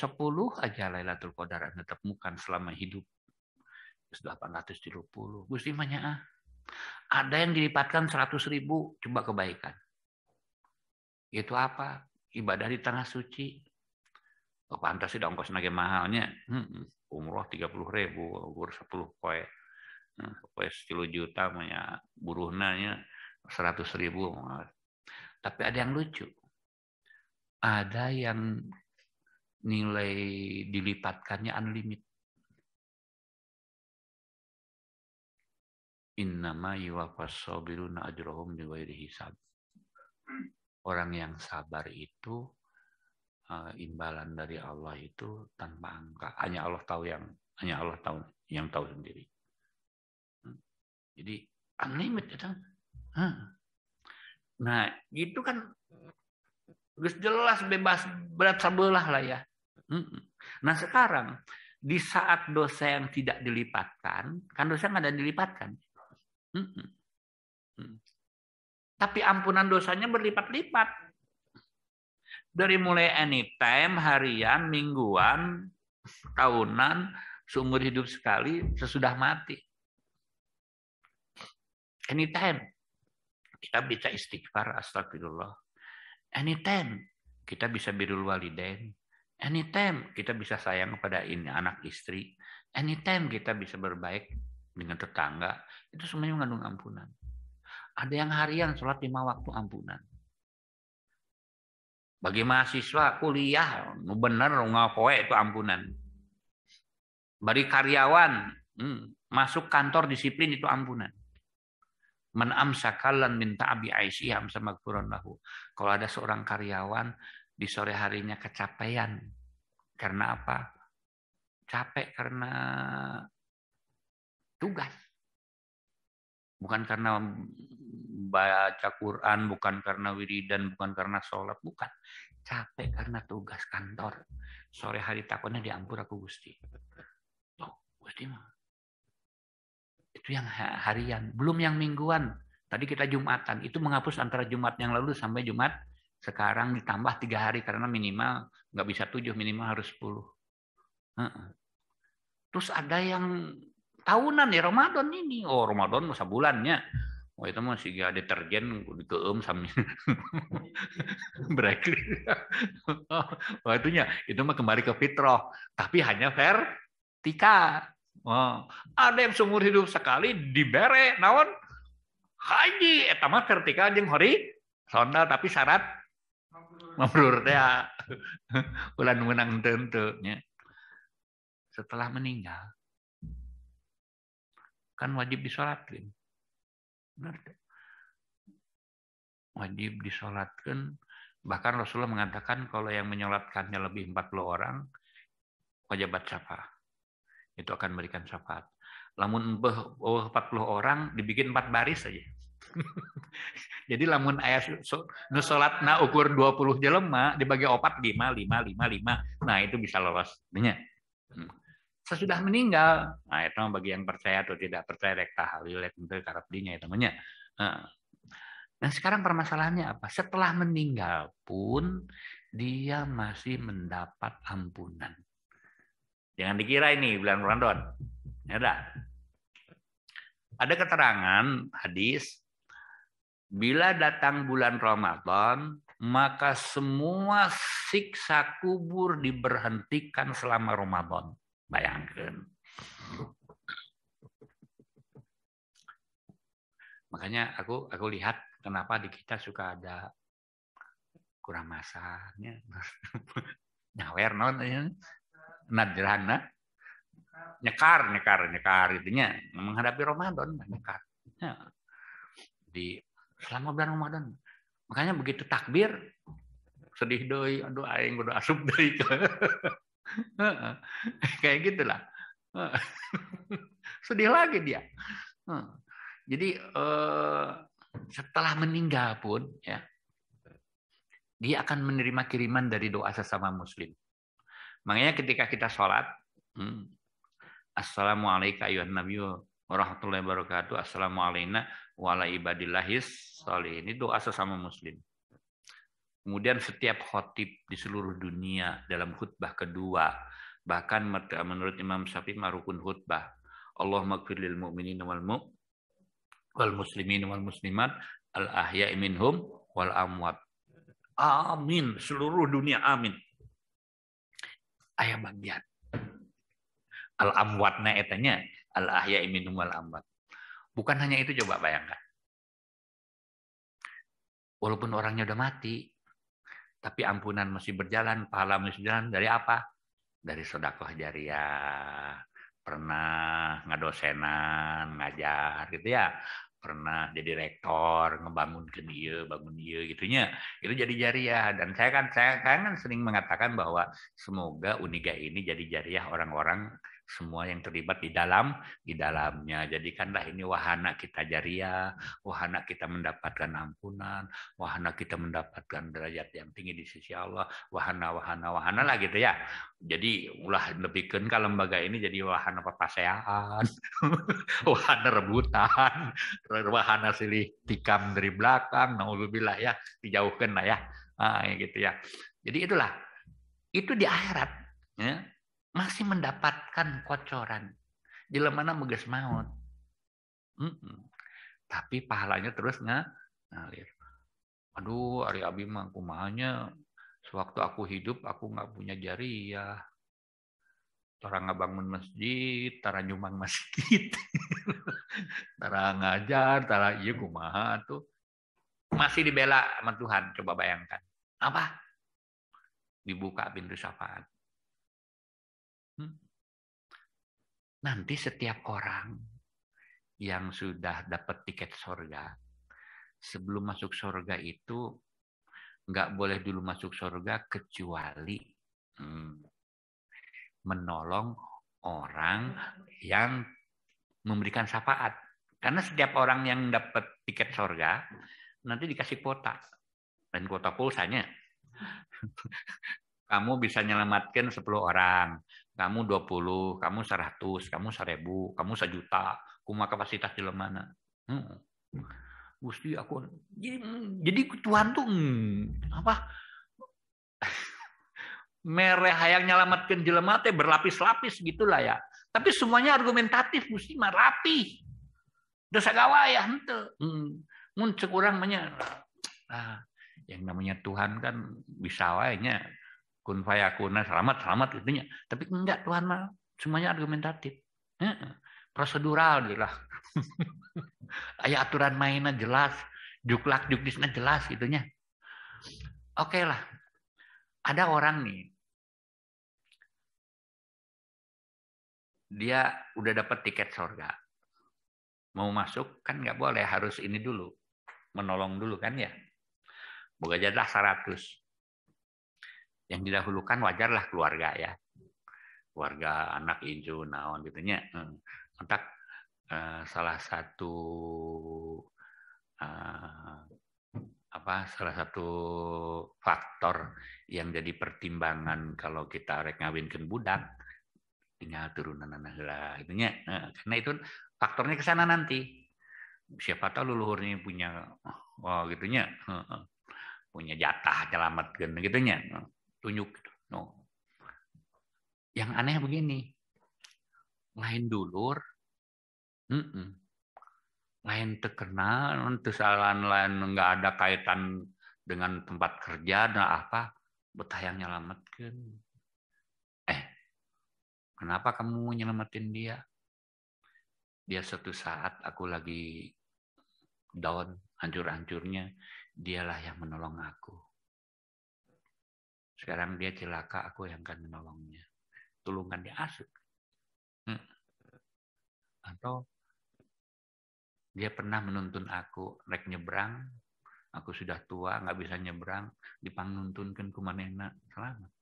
10 aja Lailatul Qadar Anda temukan selama hidup. 830. Gusti manya ada yang dilipatkan 100.000 coba kebaikan. Itu apa? Ibadah di tanah suci. Oh, pantas sih ongkos nage mahalnya. Umroh 30.000, ukur 10 poe. Poe 10 juta manya buruhnanya 100.000. Tapi ada yang lucu. Ada yang nilai dilipatkannya unlimited. Innama yuwaffas sabiruna ajrahum bighairi hisab. Orang yang sabar itu imbalan dari Allah itu tanpa angka. Hanya Allah tahu yang tahu sendiri. Jadi unlimited kan. Nah, itu kan jelas bebas berat sebelah lah ya. Nah, sekarang di saat dosa yang tidak dilipatkan, kan dosa nggak ada dilipatkan. Tapi ampunan dosanya berlipat-lipat. Dari mulai anytime, harian, mingguan, tahunan, seumur hidup sekali, sesudah mati. Anytime. Kita bisa istighfar, astagfirullah. Anytime. Kita bisa birrul walidain. Anytime. Kita bisa sayang kepada anak istri. Anytime kita bisa berbaik dengan tetangga. Itu semuanya mengandung ampunan. Ada yang harian sholat 5 waktu ampunan. Bagi mahasiswa kuliah, benar ngapoe itu ampunan. Bagi karyawan, masuk kantor disiplin itu ampunan. Man amsakalan minta abi aisyah amsa magfuran lahu. Kalau ada seorang karyawan di sore harinya kecapean. Karena apa? Capek karena tugas. Bukan karena baca Quran, bukan karena wiridan, bukan karena sholat, bukan. Capek karena tugas kantor. Sore hari takutnya diampur aku Gusti. Gusti mah. Itu yang harian. Belum yang mingguan. Tadi kita Jumatan. Itu menghapus antara Jumat yang lalu sampai Jumat sekarang ditambah 3 hari. Karena minimal nggak bisa 7, minimal harus 10. Terus ada yang tahunan ya Ramadan ini. Oh Ramadan masa bulannya. Oh itu mah sih deterjen dikeum sambil break. Oh itunya itu mah kembali ke fitrah, tapi hanya vertikal. Oh, ada yang seumur hidup sekali dibere naon haji eta mah vertikal jeung horizontal tapi syarat mabrur teh. Ulah menang teu nya. Setelah meninggal kan wajib disolatkeun. Benar. Wajib disolatkan. Bahkan Rasulullah mengatakan kalau yang menyolatkannya lebih 40 orang, wajibat syafaat. Itu akan memberikan syafaat. Lamun 40 orang, dibikin 4 baris saja. Jadi lamun ayat nusolatna ukur 20 jelema, dibagi 4, 5. Nah itu bisa lolos. Sesudah meninggal, nah itu bagi yang percaya atau tidak percaya rek tahalil rek teu karep dinya itu namanya. Nah, sekarang permasalahannya apa? Setelah meninggal pun dia masih mendapat ampunan. Jangan dikira ini bulan Ramadan. Ya udah. Ada keterangan hadis bila datang bulan Ramadan maka semua siksa kubur diberhentikan selama Ramadan. Bayangkan. Makanya aku lihat kenapa di kita suka ada kurang masanya. Nyawer non nadrana. Nyekar itunya menghadapi Ramadan nyekar. Ya. Di selama bulan Ramadan. Makanya begitu takbir sedih deui, aduh aing kudu asup deui. Kayak gitulah. Sedih lagi dia. Jadi setelah meninggal pun ya dia akan menerima kiriman dari doa sesama muslim. Makanya ketika kita sholat, assalamualaikum ayuhan nabiyyu warahmatullahi wabarakatuh, assalamualaikum wa ala ibadillahis sholihin. Ini doa sesama muslim. Kemudian setiap khotib di seluruh dunia dalam khutbah kedua, bahkan menurut Imam Syafi'i rukun khutbah, Allahumma ighfir lil mu'minin wal muslimin wal muslimat al ahya'i minhum wal amwat. Amin, seluruh dunia amin. Aya bagian al amwatna etanya al ahya'i minhum wal amwat. Bukan hanya itu, coba bayangkan. Walaupun orangnya udah mati, tapi ampunan masih berjalan, pahala masih berjalan dari apa? Dari sedekah jariah. Pernah ngadosenan, ngajar gitu ya. Pernah jadi rektor, ngebangun ke dia, bangun dia gitunya. Itu jadi jariah. Dan saya kan sering mengatakan bahwa semoga Uniga ini jadi jariah orang-orang semua yang terlibat di dalamnya. Jadikanlah ini wahana kita jariah, wahana kita mendapatkan ampunan, wahana kita mendapatkan derajat yang tinggi di sisi Allah, wahana lah gitu ya. Jadi ulah lebihkan ke lembaga ini jadi wahana pepaseaan, wahana rebutan, wahana silih tikam dari belakang, naudzubillah ya, dijauhkan lah ya. Gitu ya. Jadi itulah, itu di akhirat ya, masih mendapatkan kocoran. Jelema meges maut. Tapi pahalanya terus ngalir. Aduh, Ari Abi mah kumahanya sewaktu aku hidup aku nggak punya jariah. Tara ngabangun masjid, tara nyumbang masjid. Tara ngajar, tara iya kumaha tuh. Masih dibela sama Tuhan, coba bayangkan. Apa? Dibuka pintu syafaat. Nanti setiap orang yang sudah dapat tiket surga, sebelum masuk surga itu nggak boleh dulu masuk surga kecuali menolong orang yang memberikan syafaat. Karena setiap orang yang dapat tiket surga nanti dikasih kuota, dan kuota pulsanya. Kamu bisa menyelamatkan 10 orang, kamu 20, kamu 100, kamu 1000, kamu 1.000.000, kumaha kapasitas di mana. Gusti aku jadi Tuhan tuh apa? Mereh hayang nyelamatkan jelema teh berlapis-lapis gitulah ya. Tapi semuanya argumentatif, Gusti mah rapi. Dosa gawa ya henteu. Mun ceuk urang mah yang namanya Tuhan kan bisa wae nya kun fayakuna selamat gitunya. Tapi enggak, Tuhan mah semuanya argumentatif. Prosedural gitu lah. Aya aturan mainnya jelas, juklak juknisna jelas gitunya. Oke lah. Ada orang nih, dia udah dapat tiket surga. Mau masuk kan nggak boleh, harus ini dulu. Menolong dulu kan ya. Boga jatah 100. Yang didahulukan wajarlah keluarga ya. Keluarga, anak, inju, naon gitunya. Entak salah satu salah satu faktor yang jadi pertimbangan kalau kita rek ngawinkeun budak tinggal turunan lah itunya. Karena itu faktornya ke sana nanti. Siapa tahu leluhurnya punya gitunya. Punya jatah nyelamatkeun gitunya. Tunjuk gitu. No. Yang aneh begini. Lain dulur. Lain terkenal, kesalahan lain nggak ada kaitan dengan tempat kerja dan apa, betah yang nyelamatkan. Kenapa kamu nyelamatin dia? Dia suatu saat aku lagi down, hancur-hancurnya, dialah yang menolong aku. Sekarang dia celaka, aku yang akan menolongnya. Tulungan dia asuk. Atau dia pernah menuntun aku rek nyebrang, aku sudah tua nggak bisa nyebrang, dipanguntunkeun ku manehna selamat.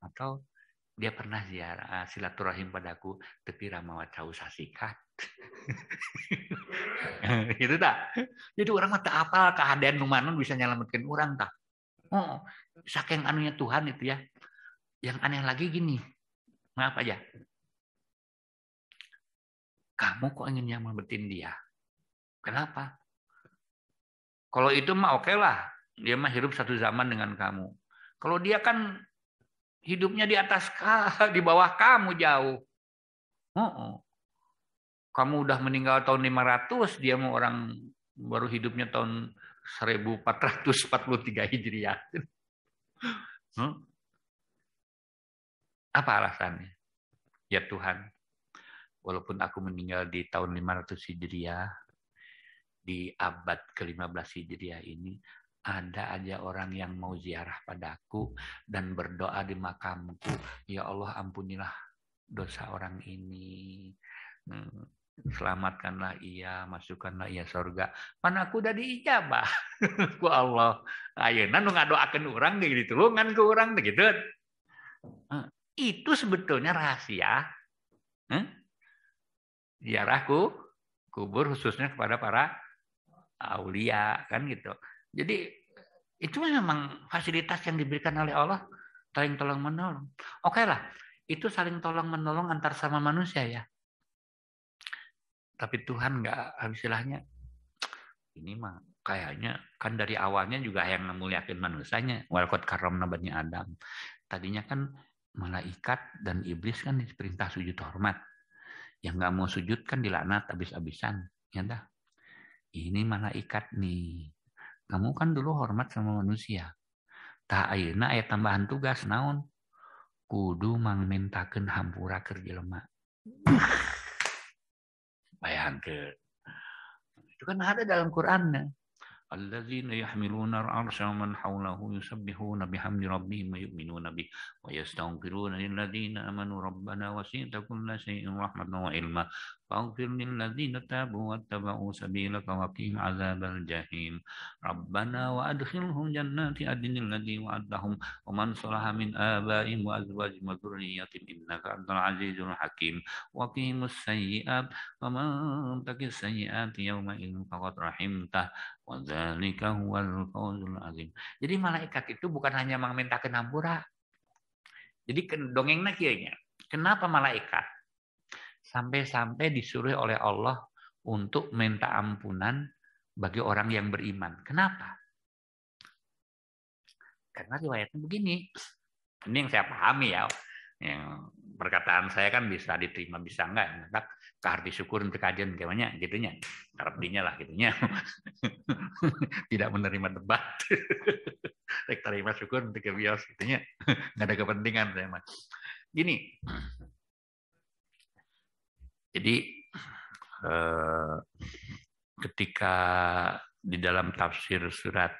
Atau dia pernah ziarah silaturahim padaku, tapi ramawa caus sasikat. Gitu tak? Jadi orang mata apal keadaan numanon bisa nyelamatkan orang tak? Oh, saking anunya Tuhan itu ya. Yang aneh lagi gini, maaf aja. Kamu kok ingin nyelamatin dia? Kenapa? Kalau itu mah oke lah. Dia mah hidup satu zaman dengan kamu. Kalau dia kan hidupnya di atas di bawah kamu jauh. Kamu udah meninggal tahun 500, dia mau orang baru hidupnya tahun 1443 Hijriah. Apa alasannya? Ya Tuhan, walaupun aku meninggal di tahun 500 Hijriah, di abad ke-15 Hijriah ini, ada aja orang yang mau ziarah padaku dan berdoa di makamku, ya Allah ampunilah dosa orang ini. Selamatkanlah ia, masukkanlah ia surga. Mana aku udah diijabah ku Allah. Ayeuna nu ngadoakeun urang ge ditulungan ke urang gitu. Itu sebetulnya rahasia ziarahku kubur khususnya kepada para aulia kan gitu. Jadi itu memang fasilitas yang diberikan oleh Allah, saling tolong menolong. Oke lah, itu saling tolong menolong antar sama manusia ya. Tapi Tuhan nggak, istilahnya ini mah kayaknya kan dari awalnya juga yang memuliakan manusianya. Walaqad karramna bani Adam. Tadinya kan malaikat dan iblis kan diperintah sujud hormat. Yang nggak mau sujud kan dilaknat habis-habisan. Ya dah. Ini malaikat nih. Kamu kan dulu hormat sama manusia. Tak ayeuna aya tambahan tugas naon? Kudu mangmentakeun hampura keur jelema. Bayangkeun. Itu kan ada dalam Qur'annya. الذين يحملون العرش ومن حوله يسبحون بحمد ربهم ويؤمنون به ويستغفرون للذين آمنوا ربنا وسعت كل شيء رحمة وعلما فاغفر للذين تابوا واتبعوا سبيلك وقهم عذاب الجحيم ربنا وأدخلهم جنات عدن الذي وعدتهم ومن صلح من آبائهم وأزواجهم وذريتهم إنك أنت العزيز الحكيم وقهم السيئات ومن تق السيئات يومئذ فقد رحمته wadzalika huwal fawzul azim. Jadi malaikat itu bukan hanya memintakeun hampura. Jadi dongengna kieu nya. Kenapa malaikat sampai-sampai disuruh oleh Allah untuk minta ampunan bagi orang yang beriman? Kenapa? Karena riwayatnya begini. Ini yang saya pahami ya. Yang perkataan saya kan bisa diterima bisa enggak, maka keharti syukur untuk kajian gimana gitunya, harap dinya lah gitunya. Tidak menerima debat. Rek terima syukur untuk bios gitunya. Enggak ada kepentingan saya mah. Gini. Jadi ketika di dalam tafsir surat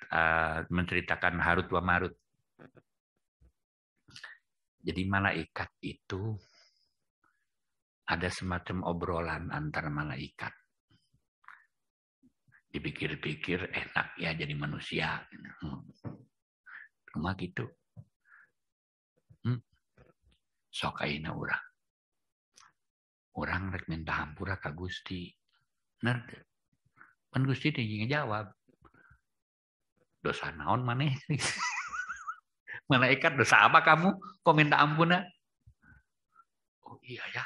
menceritakan Harut wa Marut. Jadi malaikat itu ada semacam obrolan antara malaikat. Dipikir-pikir enak ya jadi manusia. Cuma gitu. Sok ayeuna urang. Urang rek minta hampura ka Gusti. Bener teu? Kan Gusti teh ngejawab. Dosa naon maneh? Malaikat, dosa apa kamu? Kok minta ampuna? Oh iya ya.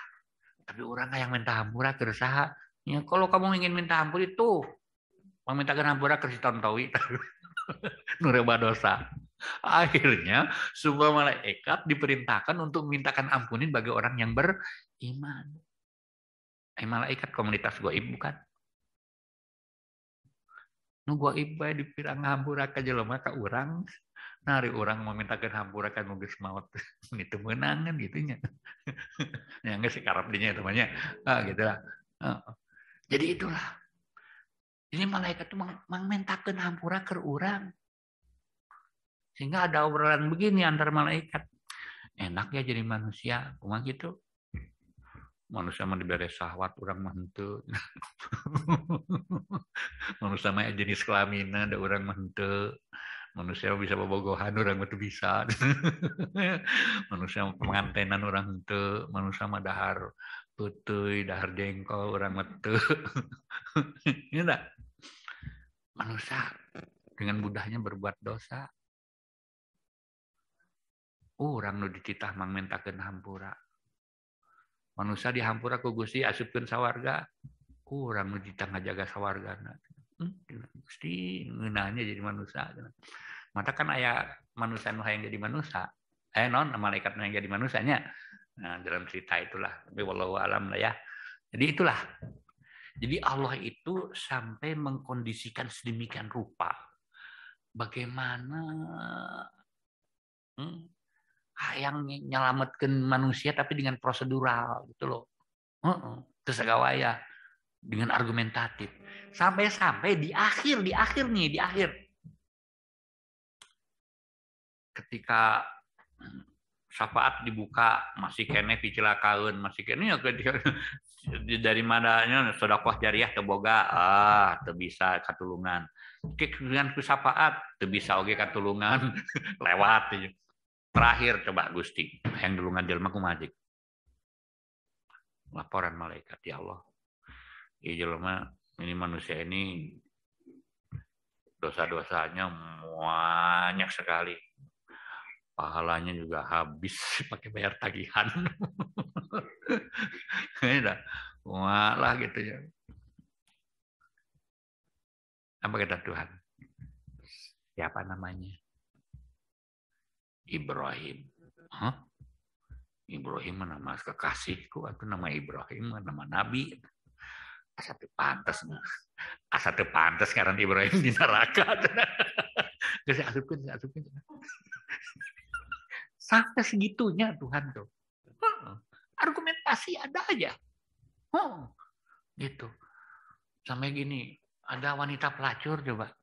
Tapi orang yang minta hampura kersaha. Ya, kalau kamu ingin minta ampun itu, memintakan hampura ke si tontowi. Nureba dosa. Akhirnya, semua malaikat diperintahkan untuk memintakan ampunin bagi orang yang beriman. Malaikat komunitas goib bukan? Nu goib bae dipirang hampura ka jelema ka urang. Nari orang memintakan hampura kan mungkin maut itu menangan gitunya. Ya enggak sih karep dinya itu banyak. Gitu lah. Jadi itulah. Jadi malaikat itu mengmentakeun hampura ke urang. Sehingga ada obrolan begini antar malaikat. Enak ya jadi manusia, cuma gitu. Manusia mah diberi syahwat urang mah henteu. Manusia mah jenis kelaminna ada urang mah henteu. Manusia bisa bobogohan orang itu bisa. Manusia pengantenan orang itu, manusia mah dahar putui, dahar jengkol orang itu. Ini enggak? Manusia dengan mudahnya berbuat dosa. Orang nu dititah mangmentakeun hampura. Manusia dihampura ku Gusti asupkeun sawarga. Orang nu dititah ngajaga sawargana. Gusti ngeunahnya jadi manusia. Mata kan aya manusia nu hayang jadi manusia. Non malaikat nu hayang jadi manusianya. Nah, dalam cerita itulah. Tapi wallahu alam lah ya. Jadi itulah. Jadi Allah itu sampai mengkondisikan sedemikian rupa. Bagaimana hayang nyelamatkan manusia tapi dengan prosedural gitu loh. Terus agawaya dengan argumentatif. Sampai-sampai di akhir ketika syafaat dibuka masih kene picilakaun masih kene dari mananya sedekah jariah teu boga teu bisa katulungan dengan ku syafaat teu bisa oge katulungan lewat terakhir coba Gusti yang dulungan jelema kumaha laporan malaikat ya Allah jelema ini manusia ini dosa-dosanya banyak sekali pahalanya juga habis pakai bayar tagihan. Walah gitu ya. Apa kata Tuhan? Siapa namanya? Ibrahim. Hah? Ibrahim nama kekasihku atau nama Ibrahim nama nabi. Asa teu pantes. Asa teu pantes karena Ibrahim di neraka. Geus asupkeun. Sampai segitunya Tuhan tuh. Argumentasi ada aja. Gitu. Sampai gini, ada wanita pelacur coba.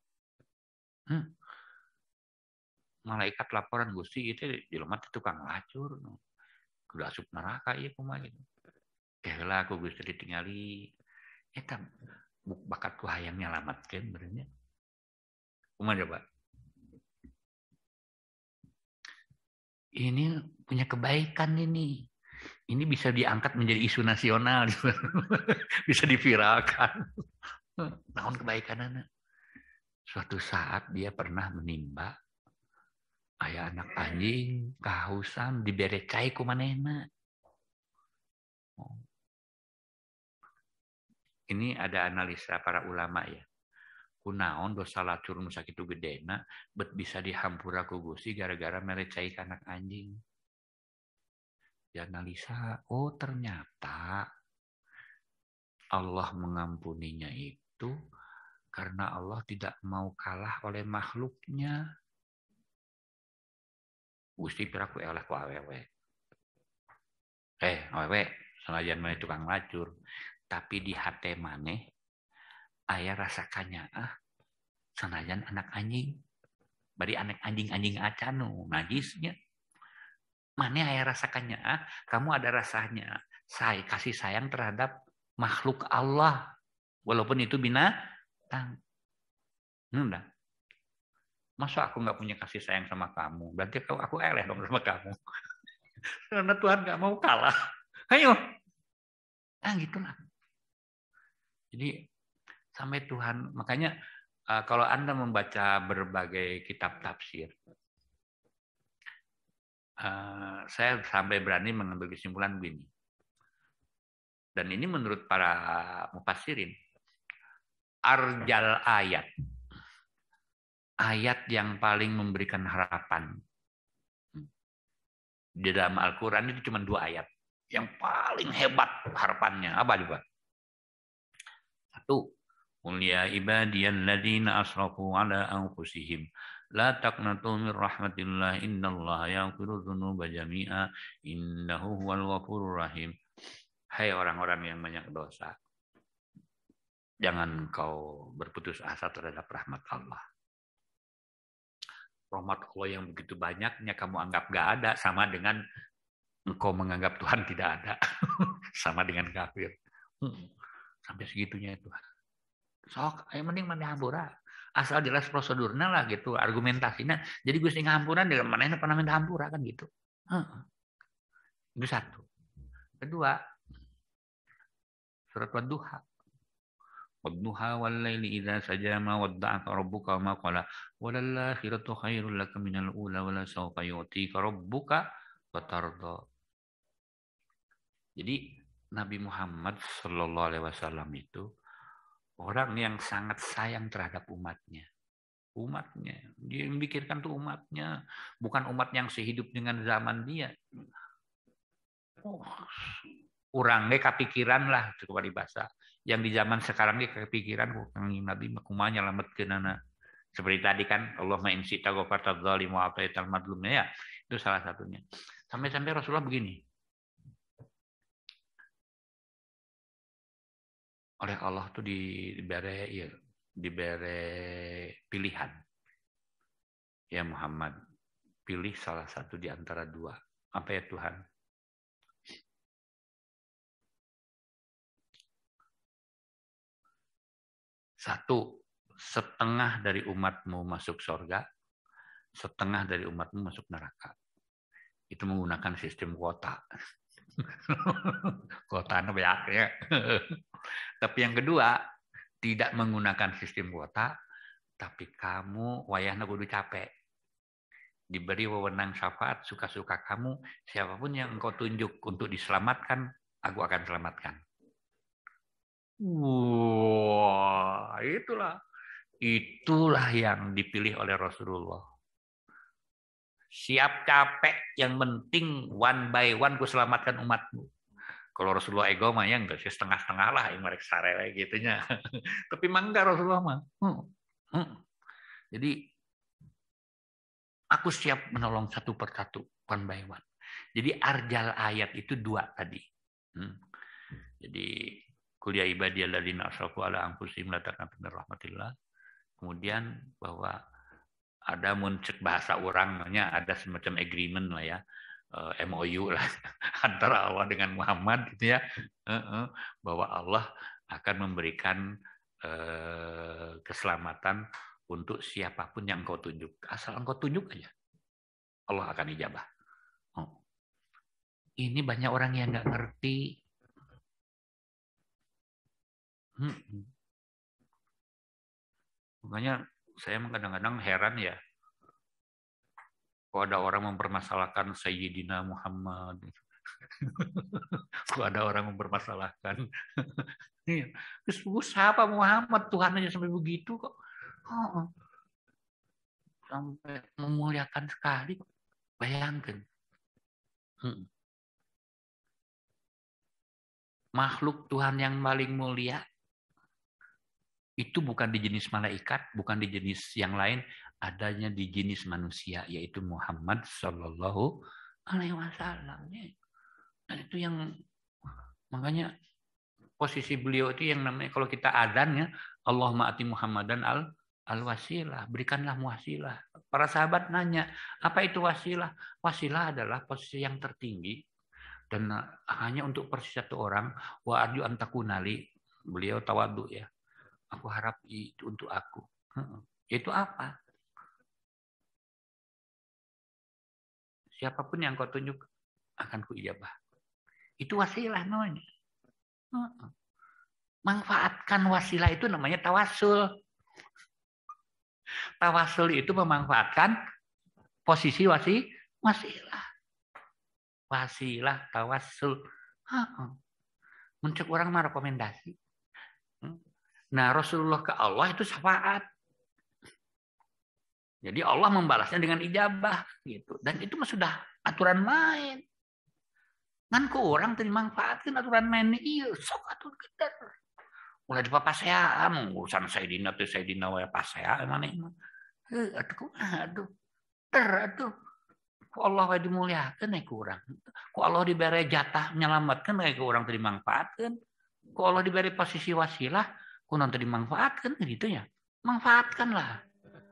Malaikat laporan Gusti itu jelema teh tukang lacur. Kudu asup neraka ieu kumaha gitu. Heula aku Gusti ditingali. Eta bakat ku hayang nyalamatkeun benernya. Kumaha coba? Ini punya kebaikan ini. Ini bisa diangkat menjadi isu nasional. Bisa diviralkan. Naon kebaikanana? Suatu saat dia pernah menimba aya anak anjing kehausan dibere cai ku manehna. Ini ada analisa para ulama ya. Kunaon dosa lacur nu sakitu gedena bet bisa dihampura ku Gusti gara-gara mere cai ka anak anjing. Dianalisa, ternyata Allah mengampuninya itu karena Allah tidak mau kalah oleh makhluknya. Gusti piraku eleh ku awewe. Awewe, sanajan maneh tukang lacur, tapi di hate maneh aya rasa kanyaah sanajan anak anjing. Bari anak anjing acan nu najisnya. Maneh aya rasa kanyaah, kamu ada rasanya kasih sayang terhadap makhluk Allah walaupun itu binatang. Udah. Masa aku nggak punya kasih sayang sama kamu? Berarti aku eleh dong sama kamu. Karena Tuhan nggak mau kalah. Ayo. Gitulah. Jadi sampai Tuhan, makanya kalau Anda membaca berbagai kitab tafsir, saya sampai berani mengambil kesimpulan begini. Dan ini menurut para mufassirin, arjal ayat yang paling memberikan harapan di dalam Al-Quran itu cuma 2 ayat yang paling hebat harapannya. Apa juga? 1, qul ya ibadiyalladzina asrafu ala anfusihim la taqnatu min rahmatillah innallaha yaghfiru dzunuba jami'a innahu huwal ghafurur rahim. Hai orang-orang yang banyak dosa, jangan kau berputus asa terhadap rahmat Allah. Rahmat Allah yang begitu banyaknya kamu anggap gak ada, sama dengan engkau menganggap Tuhan tidak ada. Sama dengan kafir. Sampai segitunya itu. Sok, ayo mending mana hampura. Asal jelas prosedurnya lah gitu, argumentasinya. Jadi Gusti ngahampuran dengan mana pernah minta hampura kan gitu. Itu 1. Kedua, surat Wadduha. Wadduha wal laili idza saja ma wadda'aka rabbuka wa ma qala walal akhiratu khairul laka minal ula wala sawfa yu'tika rabbuka fatarda. Jadi Nabi Muhammad sallallahu alaihi wasallam itu Orang yang sangat sayang terhadap umatnya. Umatnya. Dia memikirkan tuh umatnya. Bukan umat yang sehidup dengan zaman dia. Oh, orangnya kepikiran lah. Coba dibahasa. Yang di zaman sekarang dia kepikiran. Nabi kumaha nyelametkeun anak. Seperti tadi kan. Allahumma in syi'ta ghafarta dzalim wa ataital madlumnya ya. Itu salah satunya. Sampai-sampai Rasulullah begini. Oleh Allah tuh diberi pilihan. Ya Muhammad, pilih salah satu di antara dua. Apa ya Tuhan? Satu, setengah dari umatmu masuk surga, setengah dari umatmu masuk neraka. Itu menggunakan sistem kuota. Kuota banyak ya. Tapi yang kedua, tidak menggunakan sistem kuota, tapi kamu wayahna kudu capek. Diberi wewenang syafaat suka-suka kamu, siapapun yang engkau tunjuk untuk diselamatkan, aku akan selamatkan. Wah, itulah yang dipilih oleh Rasulullah. Siap capek, yang penting one by one ku selamatkan umatmu. Kalau Rasulullah ego mah ya enggak sih, setengah-setengah lah yang mereka sarele gitunya. Tapi mah enggak Rasulullah mah. Jadi aku siap menolong satu persatu, one by one. Jadi arjal ayat itu dua tadi. Jadi kuliah ibadiyah ladzina asrafu ala anfusihim la taqnatu min rahmatillah. Kemudian bahwa ada muncul bahasa orangnya ada semacam agreement lah ya. MOU lah antara Allah dengan Muhammad gitu ya. Bahwa Allah akan memberikan keselamatan untuk siapapun yang engkau tunjuk. Asal engkau tunjuk aja. Allah akan ijabah. Ini banyak orang yang nggak ngerti. Makanya saya kadang-kadang heran ya. Kok ada orang mempermasalahkan Sayyidina Muhammad. Kok ada orang mempermasalahkan. Terus siapa Muhammad? Tuhan aja sampai begitu kok. Sampai memuliakan sekali. Bayangkan. Makhluk Tuhan yang paling mulia itu bukan di jenis malaikat, bukan di jenis yang lain, adanya di jenis manusia, yaitu Muhammad Sallallahu Alaihi Wasallam. Dan itu yang makanya posisi beliau itu yang namanya kalau kita adzan ya, Allahumma ati Muhammadan al-wasilah, berikanlah wasilah. Para sahabat nanya, apa itu wasilah? Wasilah adalah posisi yang tertinggi dan hanya untuk persis satu orang. Wa arju antakunali, beliau tawadu ya. Aku harap itu untuk aku. Itu apa? Siapapun yang kau tunjuk akan kuijabah. Itu wasilah namanya. Manfaatkan wasilah itu namanya tawasul. Tawasul itu memanfaatkan posisi wasilah. Wasilah, tawasul. Muncul orang mah rekomendasi. Nah, Rasulullah ke Allah itu syafaat. Jadi Allah membalasnya dengan ijabah gitu. Dan itu mah sudah aturan main. Kan ke orang dimanfaatkan aturan main iya sok atuh geder. Mulai di papaseaan urusan Sayyidina teh Sayyidina wae paseaan maneh mah. Aduh. Aduh. Ku Allah wae dimuliakeun ku urang. Ku Allah dibere jatah nyelametkeun ku urang teh dimanfaatkeun. Ku Allah diberi posisi wasilah ku nanti dimanfaatkan gitu ya. Manfaatkanlah.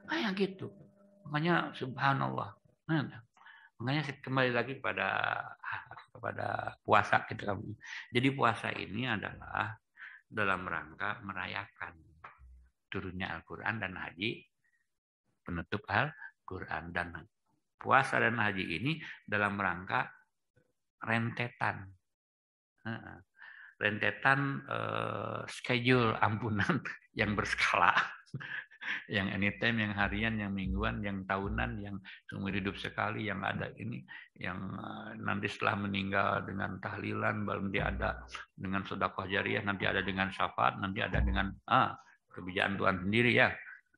Kayak gitu. Makanya subhanallah. Makanya kembali lagi kepada puasa kita. Jadi puasa ini adalah dalam rangka merayakan turunnya Al-Qur'an dan haji, penutup Al-Qur'an, dan puasa dan haji ini dalam rangka rentetan. Rentetan schedule ampunan yang berskala. Yang anytime, yang harian, yang mingguan, yang tahunan, yang seumur hidup sekali, yang ada ini, yang nanti setelah meninggal dengan tahlilan, baru dia ada dengan sedekah jariah, nanti ada dengan syafaat, nanti ada dengan kebijakan Tuhan sendiri ya.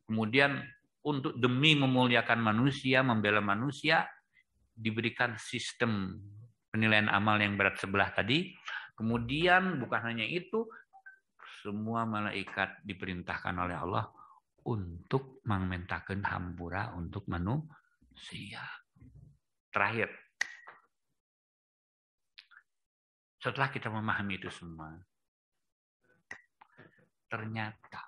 Kemudian untuk demi memuliakan manusia, membela manusia, diberikan sistem penilaian amal yang berat sebelah tadi. Kemudian bukan hanya itu, semua malaikat diperintahkan oleh Allah untuk mengmentakan hampura untuk manusia. Terakhir, setelah kita memahami itu semua, ternyata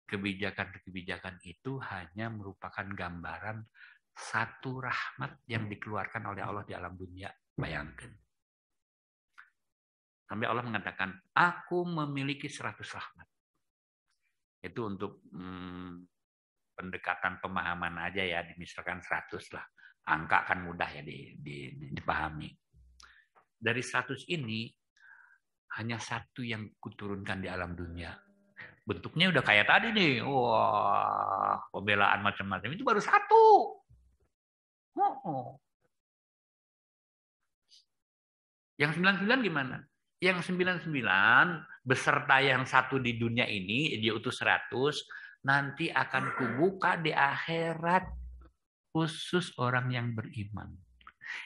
kebijakan-kebijakan itu hanya merupakan gambaran satu rahmat yang dikeluarkan oleh Allah di alam dunia. Bayangkan. Sampai Allah mengatakan, aku memiliki 100 rahmat. Itu untuk pendekatan pemahaman aja ya, misalkan 100 lah. Angka kan mudah ya dipahami. Dari 100 ini, hanya satu yang kuturunkan di alam dunia. Bentuknya udah kayak tadi nih. Wah, pembelaan macam-macam. Itu baru satu. Yang 99 gimana? Yang 99 beserta yang satu di dunia ini, dia utus 100, nanti akan kubuka di akhirat khusus orang yang beriman.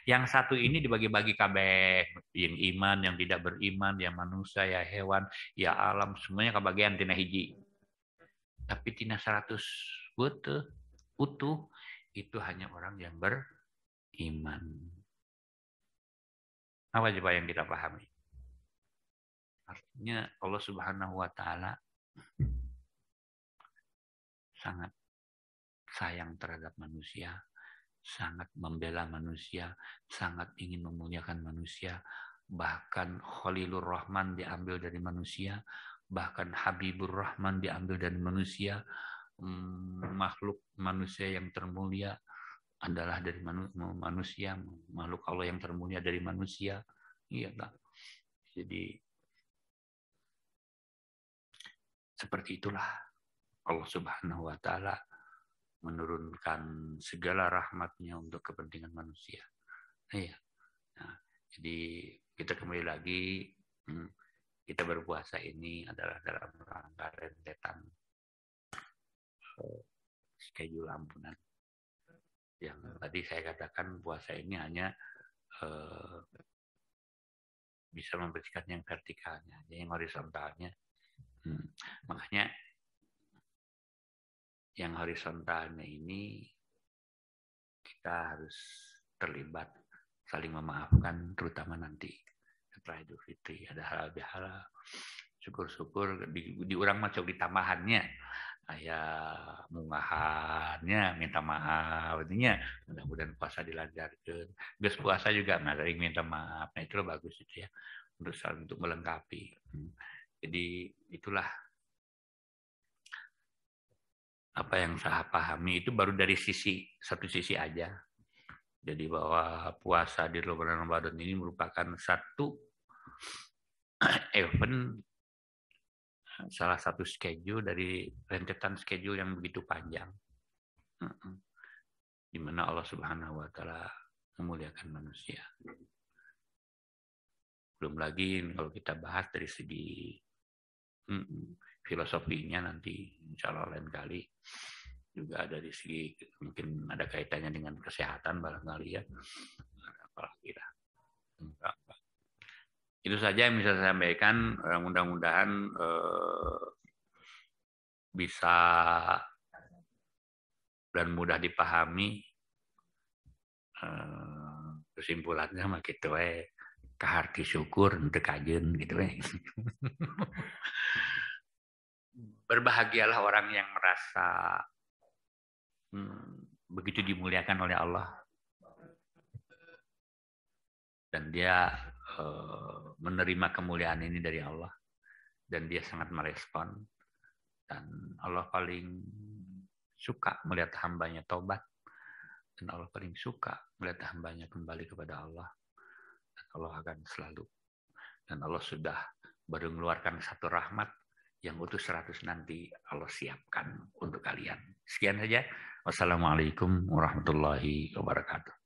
Yang satu ini dibagi-bagi kabeh, yang iman, yang tidak beriman, yang manusia, ya hewan, ya alam, semuanya kebagian tina hiji. Tapi tina 100 utuh, itu hanya orang yang beriman. Apa coba yang kita pahami? Artinya Allah Subhanahu wa Ta'ala sangat sayang terhadap manusia, sangat membela manusia, sangat ingin memuliakan manusia. Bahkan Khalilur Rahman diambil dari manusia, bahkan Habibur Rahman diambil dari manusia. Makhluk manusia yang termulia adalah dari manusia, makhluk Allah yang termulia dari manusia. Iya, tak? Jadi seperti itulah Allah Subhanahu wa Ta'ala menurunkan segala rahmatnya untuk kepentingan manusia. Iya. Nah, jadi kita kembali lagi, kita berpuasa ini adalah dalam rangka rentetan schedule ampunan. Yang tadi saya katakan puasa ini hanya bisa membersihkan yang vertikalnya, yang horizontalnya. Makanya yang horizontalnya ini kita harus terlibat, saling memaafkan, terutama nanti setelah Idul Fitri. Ada halal bihalal, syukur-syukur di urang macam ditambahannya, ayah mungahannya minta maaf, artinya mudah-mudahan puasa dilancarkan. Geus puasa juga sering minta maaf. Nah, itu bagus itu ya, untuk melengkapi. Jadi itulah apa yang saya pahami, itu baru dari satu sisi aja. Jadi bahwa puasa di bulan Ramadan ini merupakan satu event, salah satu schedule dari rentetan schedule yang begitu panjang, di mana Allah Subhanahu wa Ta'ala memuliakan manusia. Belum lagi kalau kita bahas dari segi filosofinya, nanti insya Allah lain kali juga dari segi mungkin ada kaitannya dengan kesehatan barangkali ya. Apalagi lah. Itu saja yang bisa saya sampaikan. Mudah-mudahan bisa dan mudah dipahami. Kesimpulannya mah gitu kaharti syukur untuk kajen gitu Berbahagialah orang yang merasa begitu dimuliakan oleh Allah dan dia menerima kemuliaan ini dari Allah dan dia sangat merespon, dan Allah paling suka melihat hambanya tobat, dan Allah paling suka melihat hambanya kembali kepada Allah, dan Allah akan selalu, dan Allah sudah baru mengeluarkan satu rahmat, yang utuh 100 nanti Allah siapkan untuk kalian. Sekian saja. Wassalamualaikum warahmatullahi wabarakatuh.